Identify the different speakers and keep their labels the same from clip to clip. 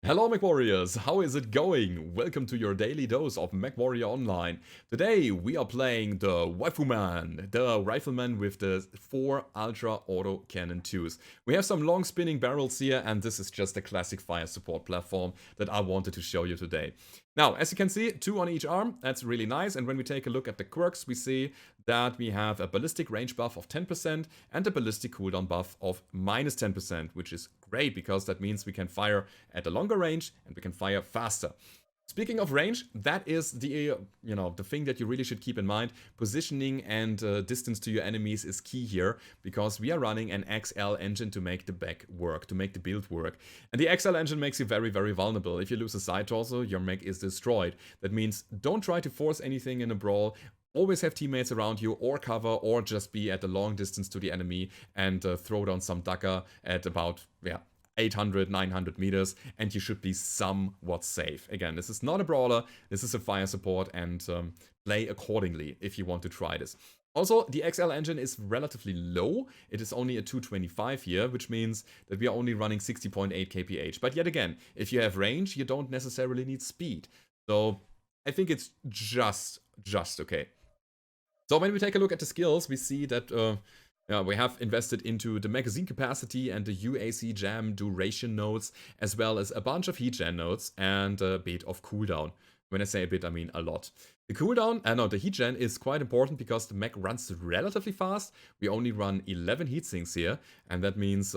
Speaker 1: Hello Mechwarriors, how is it going? Welcome to your daily dose of Mechwarrior Online. Today we are playing the Rifleman, the Rifleman with the 4 Ultra Auto Cannon 2s. We have some long spinning barrels here and this is just a classic fire support platform that I wanted to show you today. Now, as you can see, 2 on each arm, that's really nice, and when we take a look at the quirks, we see that we have a ballistic range buff of 10% and a ballistic cooldown buff of minus 10%, which is great because that means we can fire at a longer range and we can fire faster. Speaking of range, that is the thing that you really should keep in mind. Positioning and distance to your enemies is key here, because we are running an XL engine to make the back work, to make the build work. And the XL engine makes you very, very vulnerable. If you lose a side torso, your mech is destroyed. That means don't try to force anything in a brawl. Always have teammates around you, or cover, or just be at a long distance to the enemy and throw down some Dakka at about, 800, 900 meters, and you should be somewhat safe. Again, this is not a brawler, this is a fire support, and play accordingly if you want to try this. Also, the XL engine is relatively low. It is only a 225 here, which means that we are only running 60.8 kph. But yet again, if you have range, you don't necessarily need speed. So I think it's just okay. So when we take a look at the skills, we see that we have invested into the magazine capacity and the UAC jam duration nodes, as well as a bunch of heat gen nodes and a bit of cooldown. When I say a bit, I mean a lot. The cooldown, the heat gen is quite important because the mech runs relatively fast. We only run 11 heat sinks here, and that means,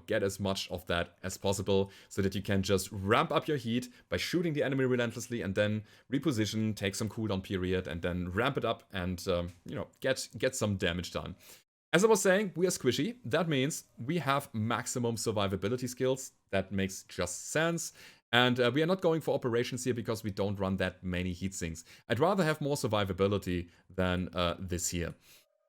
Speaker 1: get as much of that as possible so that you can just ramp up your heat by shooting the enemy relentlessly and then reposition, take some cooldown period, and then ramp it up and, get some damage done. As I was saying, we are squishy. That means we have maximum survivability skills. That makes just sense. And we are not going for operations here because we don't run that many heat sinks. I'd rather have more survivability than this here.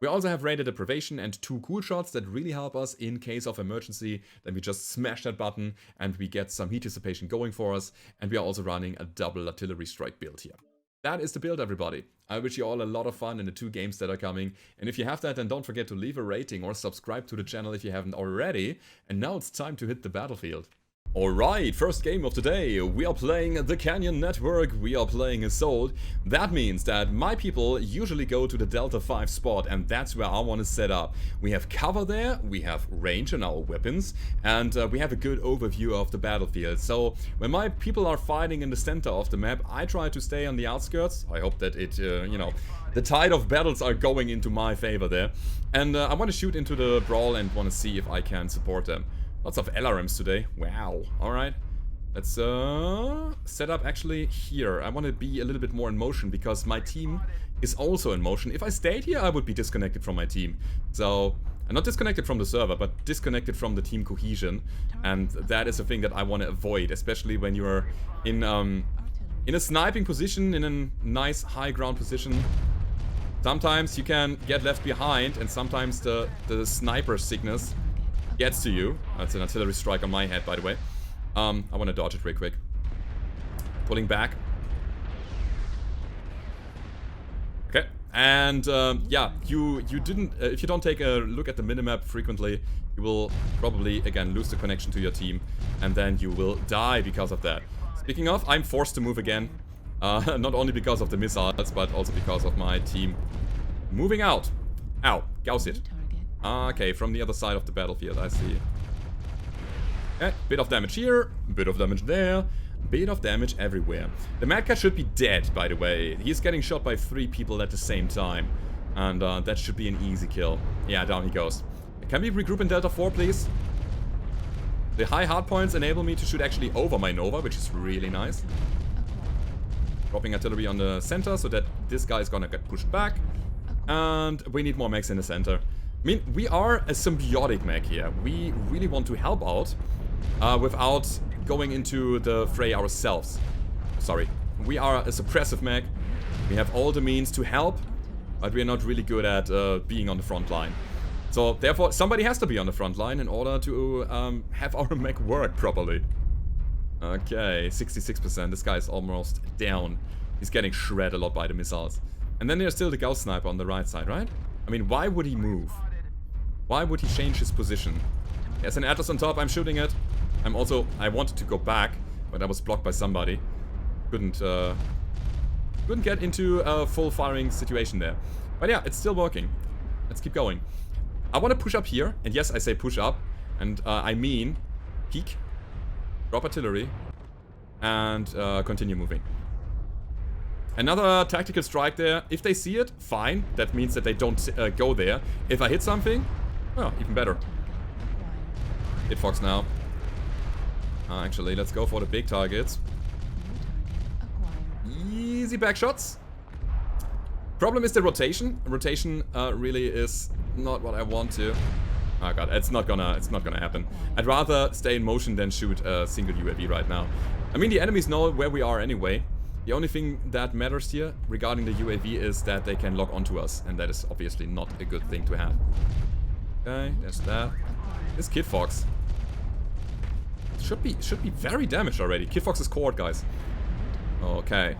Speaker 1: We also have rated deprivation and 2 cool shots that really help us in case of emergency. Then we just smash that button and we get some heat dissipation going for us. And we are also running a double artillery strike build here. That is the build, everybody. I wish you all a lot of fun in the 2 games that are coming. And if you have that, then don't forget to leave a rating or subscribe to the channel if you haven't already. And now it's time to hit the battlefield. Alright, first game of the day. We are playing the Canyon Network, we are playing Assault. That means that my people usually go to the Delta 5 spot, and that's where I want to set up. We have cover there, we have range in our weapons, and we have a good overview of the battlefield. So when my people are fighting in the center of the map, I try to stay on the outskirts. I hope that it, the tide of battles are going into my favor there. And I want to shoot into the brawl and want to see if I can support them. Lots of LRMs today. Wow. Alright. Let's set up actually here. I want to be a little bit more in motion because my team is also in motion. If I stayed here, I would be disconnected from my team. So, I'm not disconnected from the server, but disconnected from the team cohesion. And that is a thing that I want to avoid, especially when you're in a sniping position, in a nice high ground position. Sometimes you can get left behind, and sometimes the sniper sickness gets to you. That's an artillery strike on my head, by the way. I want to dodge it real quick. Pulling back. Okay. And you didn't. If you don't take a look at the minimap frequently, you will probably again lose the connection to your team, and then you will die because of that. Speaking of, I'm forced to move again. Not only because of the missiles, but also because of my team moving out. Ow, Gauss it. Okay, from the other side of the battlefield, I see. Okay, bit of damage here, bit of damage there, bit of damage everywhere. The Mad Cat should be dead, by the way. He's getting shot by 3 people at the same time. And that should be an easy kill. Yeah, down he goes. Can we regroup in Delta 4, please? The high hardpoints enable me to shoot actually over my Nova, which is really nice. Dropping artillery on the center so that this guy is gonna get pushed back. And we need more mechs in the center. I mean, we are a symbiotic mech here. We really want to help out without going into the fray ourselves. Sorry. We are a suppressive mech. We have all the means to help, but we are not really good at being on the front line. So, therefore, somebody has to be on the front line in order to have our mech work properly. Okay, 66%. This guy is almost down. He's getting shredded a lot by the missiles. And then there's still the Gauss sniper on the right side, right? I mean, why would he move? Why would he change his position? There's an Atlas on top, I'm shooting it. I wanted to go back, But I was blocked by somebody. Couldn't get into a full firing situation there. But yeah, it's still working. Let's keep going. I want to push up here. And yes, I say push up. And I mean peek, drop artillery, and continue moving. Another tactical strike there. If they see it, fine. That means that they don't go there. If I hit something, well, even better. Hit Fox now. Actually, let's go for the big targets. Easy back shots. Problem is the rotation. Rotation really is not what I want to. Oh god, it's not gonna happen. I'd rather stay in motion than shoot a single UAV right now. I mean, the enemies know where we are anyway. The only thing that matters here regarding the UAV is that they can lock onto us, and that is obviously not a good thing to have. Okay, there's that. This Kid Fox should be very damaged already. Kid Fox is cored, guys. Okay.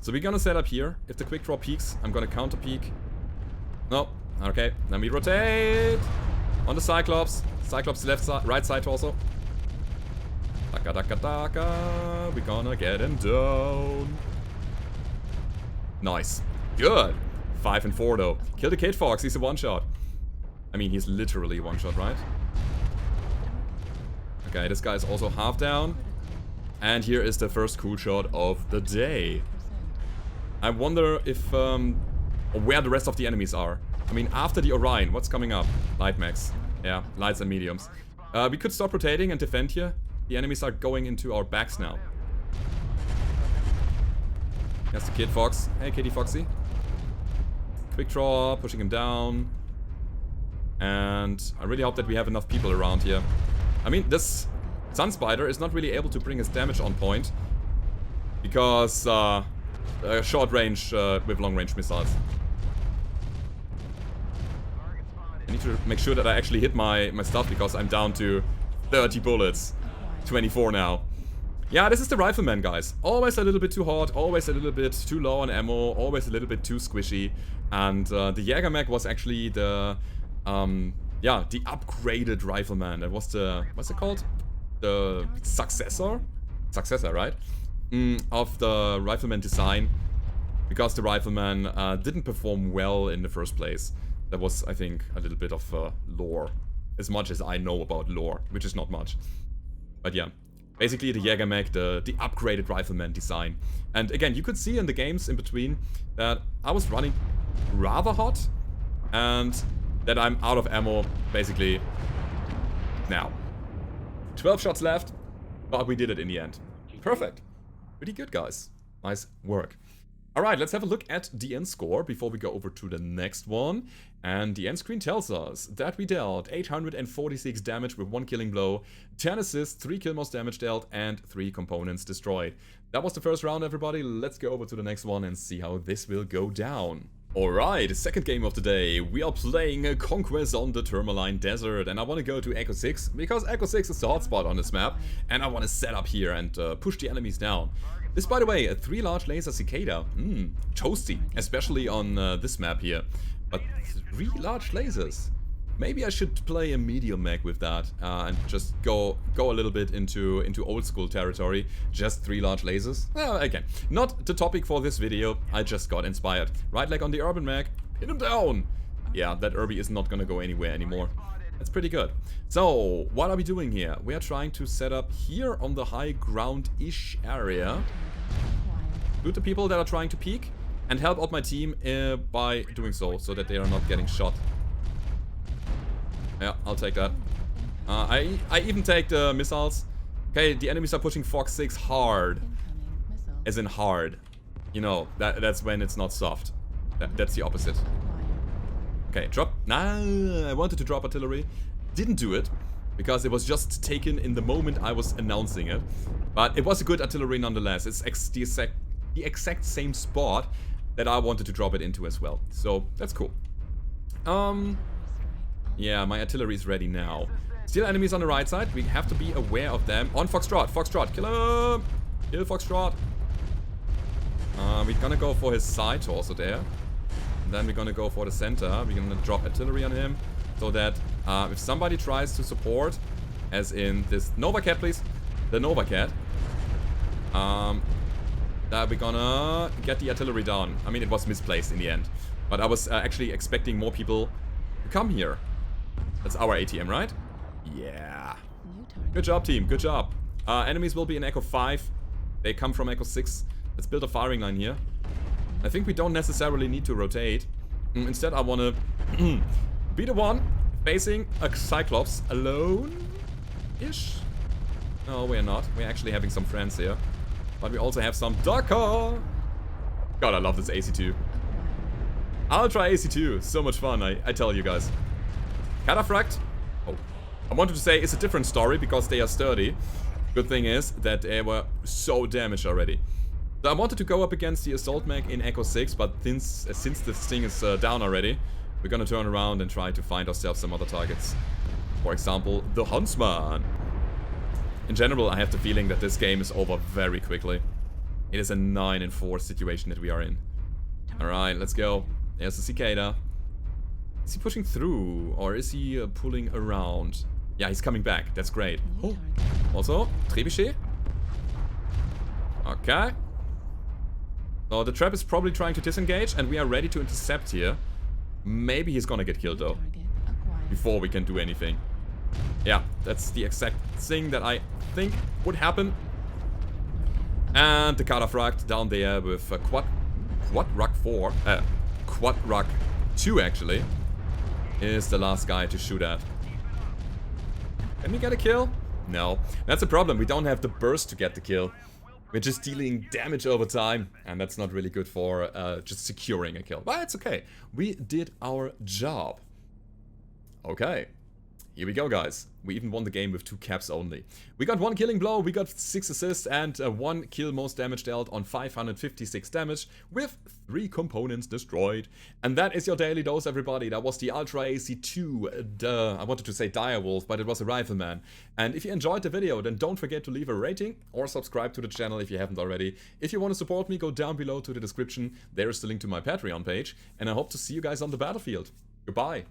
Speaker 1: So we're gonna set up here. If the quick draw peaks, I'm gonna counter peek. No. Okay. Then we rotate on the Cyclops. Cyclops left side, right side torso. Dakka, dakka, dakka. We're gonna get him down. Nice. Good. 5 and 4 though. Kill the Kid Fox. He's a one-shot. I mean, he's literally one-shot, right? Okay, this guy is also half down. And here is the first cool shot of the day. I wonder if, where the rest of the enemies are. I mean, after the Orion, what's coming up? Light max. Yeah, lights and mediums. We could stop rotating and defend here. The enemies are going into our backs now. Here's the Kid Fox. Hey, Kitty Foxy. Quick draw, pushing him down. And I really hope that we have enough people around here. I mean, this Sun Spider is not really able to bring his damage on point. Because, short range with long range missiles. I need to make sure that I actually hit my stuff because I'm down to 30 bullets. 24 now. Yeah, this is the Rifleman, guys. Always a little bit too hot, always a little bit too low on ammo, always a little bit too squishy. And the Jägermech was actually the, yeah, the upgraded Rifleman. That was the, what's it called? The successor? Successor, right? Of the Rifleman design. Because the Rifleman didn't perform well in the first place. That was, I think, a little bit of lore. As much as I know about lore, which is not much. But yeah, basically the Jägermech, the upgraded Rifleman design. And again, you could see in the games in between that I was running rather hot. And that I'm out of ammo, basically, now. 12 shots left, but we did it in the end. Perfect. Pretty good, guys. Nice work. Alright, let's have a look at the end score before we go over to the next one. And the end screen tells us that we dealt 846 damage with 1 killing blow, 10 assists, 3 kill most damage dealt, and 3 components destroyed. That was the first round, everybody. Let's go over to the next one and see how this will go down. Alright, second game of the day. We are playing Conquest on the Tourmaline Desert, and I want to go to Echo 6 because Echo 6 is the hotspot on this map, and I want to set up here and push the enemies down. This, by the way, a 3 large laser cicada. Toasty, especially on this map here. But 3 large lasers. Maybe I should play a medium mech with that and just go a little bit into old school territory. Just 3 large lasers. Well, again, not the topic for this video. I just got inspired. Right leg on the urban mech. Hit him down. Yeah, that Irby is not gonna go anywhere anymore. That's pretty good. So, what are we doing here? We are trying to set up here on the high ground-ish area. Loot the people that are trying to peek and help out my team by doing so that they are not getting shot. Yeah, I'll take that. I even take the missiles. Okay, the enemies are pushing Fox 6 hard. As in hard. You know, that's when it's not soft. That's the opposite. Okay, drop. Nah, I wanted to drop artillery. Didn't do it. Because it was just taken in the moment I was announcing it. But it was a good artillery nonetheless. It's the exact same spot that I wanted to drop it into as well. So, that's cool. Yeah, my artillery is ready now. Still enemies on the right side. We have to be aware of them. On Foxtrot. Foxtrot. Kill him. Kill Foxtrot. We're gonna go for his side torso there. And then we're gonna go for the center. We're gonna drop artillery on him. So that if somebody tries to support, as in this Nova Cat, please. The Nova Cat. We're gonna get the artillery down. I mean, it was misplaced in the end. But I was actually expecting more people to come here. That's our ATM, right? Yeah. Good job, team. Good job. Enemies will be in Echo 5. They come from Echo 6. Let's build a firing line here. I think we don't necessarily need to rotate. Instead, I want to be the one facing a Cyclops alone-ish. No, we're not. We're actually having some friends here. But we also have some Dakka. God, I love this AC2. Ultra AC2. So much fun, I tell you guys. Cataphract. Oh, I wanted to say it's a different story because they are sturdy. Good thing is that they were so damaged already. So I wanted to go up against the Assault Mech in Echo 6, but since this thing is down already, we're gonna turn around and try to find ourselves some other targets. For example, the Huntsman. In general, I have the feeling that this game is over very quickly. It is a 9-4 situation that we are in. Alright, let's go. There's the Cicada. Is he pushing through, or is he pulling around? Yeah, he's coming back. That's great. Oh. Also, Trebuchet. Okay. So the trap is probably trying to disengage, and we are ready to intercept here. Maybe he's gonna get killed, though. Before we can do anything. Yeah, that's the exact thing that I think would happen. And the Cataphract down there with Quad Ruck 4. Quad Ruck 2, actually, is the last guy to shoot at. Can we get a kill? No. That's a problem. We don't have the burst to get the kill. We're just dealing damage over time, and that's not really good for just securing a kill. But it's okay. We did our job. Okay. Here we go, guys. We even won the game with 2 caps only. We got 1 killing blow, we got 6 assists, and 1 kill most damage dealt on 556 damage with 3 components destroyed. And that is your daily dose, everybody. That was the Ultra AC2, I wanted to say Direwolf, but it was a Rifleman. And if you enjoyed the video, then don't forget to leave a rating or subscribe to the channel if you haven't already. If you want to support me, go down below to the description. There is the link to my Patreon page. And I hope to see you guys on the battlefield. Goodbye.